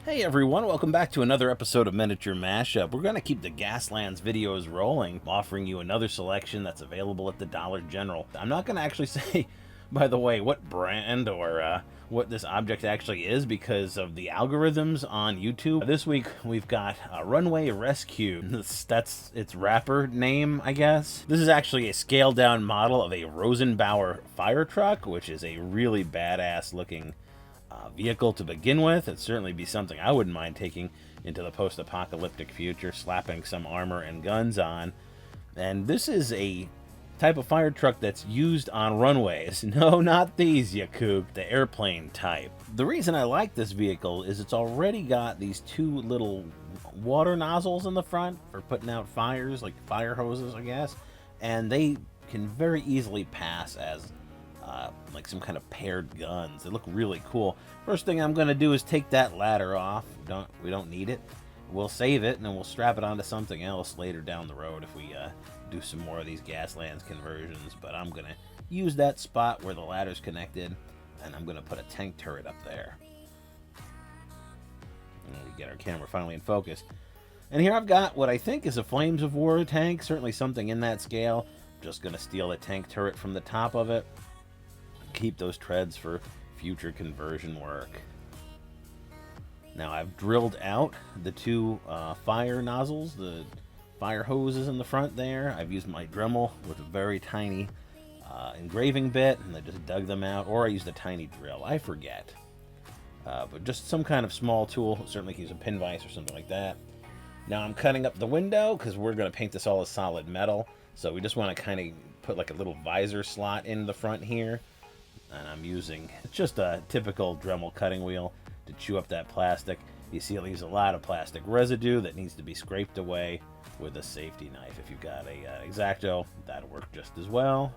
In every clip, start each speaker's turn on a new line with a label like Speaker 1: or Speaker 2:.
Speaker 1: Hey everyone, welcome back to another episode of Miniature Mashup. We're going to keep the Gaslands videos rolling, offering you another selection that's available at the Dollar General. I'm not going to actually say, by the way, what brand or what this object actually is because of the algorithms on YouTube. This week we've got Runway Rescue. That's its wrapper name, I guess. This is actually a scaled down model of a Rosenbauer firetruck, which is a really badass looking vehicle to begin with. It'd certainly be something I wouldn't mind taking into the post-apocalyptic future, slapping some armor and guns on. And this is a type of fire truck that's used on runways. No, not these, you kook, the airplane type. The reason I like this vehicle is it's already got these two little water nozzles in the front for putting out fires, like fire hoses, I guess. And they can very easily pass as like some kind of paired guns. They look really cool. First thing I'm going to do is take that ladder off. We don't need it. We'll save it and then we'll strap it onto something else later down the road if we do some more of these Gaslands conversions. But I'm going to use that spot where the ladder's connected, and I'm going to put a tank turret up there. And we get our camera finally in focus. And here I've got what I think is a Flames of War tank, certainly something in that scale. I'm just going to steal a tank turret from the top of it. Keep those treads for future conversion work. Now I've drilled out the two fire nozzles, the fire hoses in the front there. I've used my Dremel with a very tiny engraving bit, and I just dug them out, or I used a tiny drill. I forget. But just some kind of small tool. Certainly can use a pin vise or something like that. Now I'm cutting up the window because we're going to paint this all as solid metal. So we just want to kind of put like a little visor slot in the front here. And I'm using just a typical Dremel cutting wheel to chew up that plastic. You see it leaves a lot of plastic residue that needs to be scraped away with a safety knife. If you've got a X-Acto, that'll work just as well.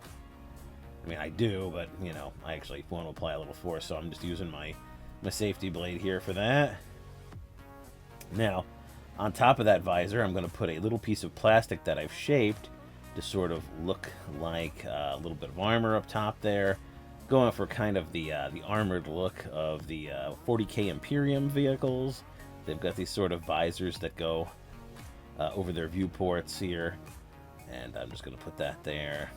Speaker 1: I mean, I do, but, you know, I actually want to apply a little force, so I'm just using my safety blade here for that. Now, on top of that visor, I'm going to put a little piece of plastic that I've shaped to sort of look like a little bit of armor up top there. Going for kind of the armored look of the 40K Imperium vehicles. They've got these sort of visors that go over their viewports here. And I'm just going to put that there.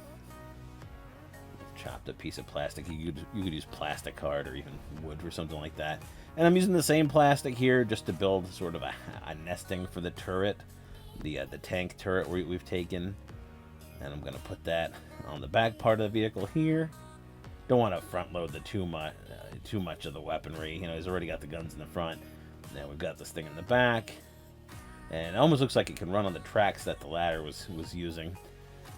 Speaker 1: Chopped a piece of plastic. You could use plastic card or even wood or something like that. And I'm using the same plastic here just to build sort of a nesting for the turret. The tank turret we've taken. And I'm going to put that on the back part of the vehicle here. Don't want to front load the too much of the weaponry. You know, he's already got the guns in the front. Now we've got this thing in the back, and it almost looks like it can run on the tracks that the ladder was using.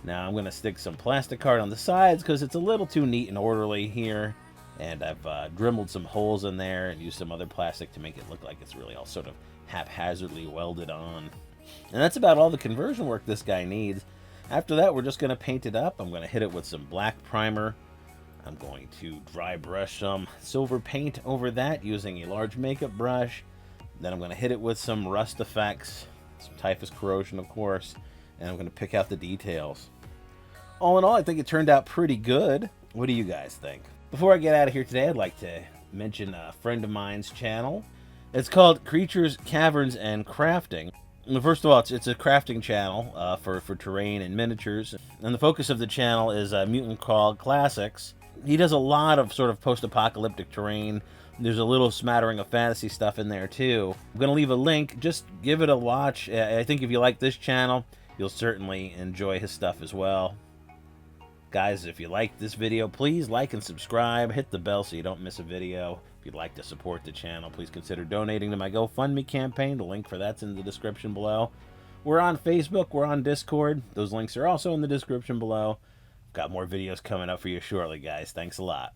Speaker 1: Now I'm going to stick some plastic card on the sides because it's a little too neat and orderly here, and I've dremeled some holes in there and used some other plastic to make it look like it's really all sort of haphazardly welded on. And that's about all the conversion work this guy needs. After that, we're just going to paint it up. I'm going to hit it with some black primer. I'm going to dry brush some silver paint over that using a large makeup brush. Then I'm going to hit it with some rust effects, some typhus corrosion, of course, and I'm going to pick out the details. All in all, I think it turned out pretty good. What do you guys think? Before I get out of here today, I'd like to mention a friend of mine's channel. It's called Creatures, Caverns, and Crafting. First of all, it's a crafting channel for terrain and miniatures. And the focus of the channel is Mutant Crawl Classics. He does a lot of sort of post-apocalyptic terrain. There's a little smattering of fantasy stuff in there too. I'm going to leave a link. Just give it a watch. I think if you like this channel, you'll certainly enjoy his stuff as well. Guys, if you like this video, please like and subscribe. Hit the bell so you don't miss a video. If you'd like to support the channel, please consider donating to my GoFundMe campaign. The link for that's in the description below. We're on Facebook. We're on Discord. Those links are also in the description below. Got more videos coming up for you shortly, guys. Thanks a lot.